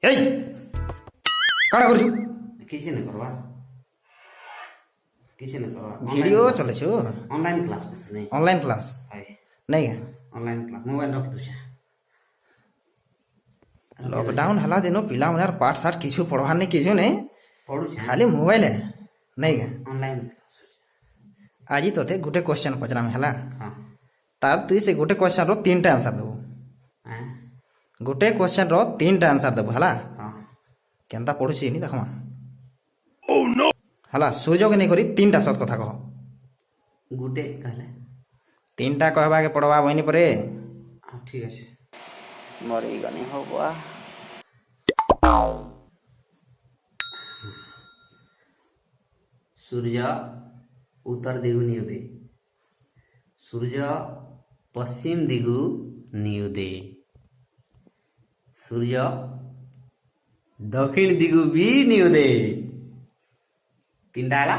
ଏଇ କାଣା କରୁଛୁ? କିଛି ନାଇଁ କରବା ଭିडिଓ ଚଲେଛୁ ऑनलाइन क्लास करछु नहीं ऑनलाइन क्लास हाय नहीं क्या ऑनलाइन क्लास मोबाइल रख दूछ लॉकडाउन हला दिनो पिला मन पाठ साठ किछु पढ़वार नहीं किछु नहीं पढु छ खाली मोबाइल है नहीं क्या ऑनलाइन आज तोते गोटे क्वेश्चन पचराम हला हां तार तुई से गोटे क्वेश्चन रो तीन टा आंसर देबो हां गोटे क्वेश्चन रो तीन टा आंसर देबो हला हां केनता पढुछि नी देखमा ओ नो हला सूर्य के नहीं करी तीन टा सत कथा कह गुटे कहले तीन टा कहबा के पढ़वा बहिनी परे हां ठीक আছে मरी गनी होबा सूर्य उत्तर दिगु नियुदे सूर्य पश्चिम दिगु नियुदे सूर्य दक्षिण दिगु भी नियुदे तीन डाला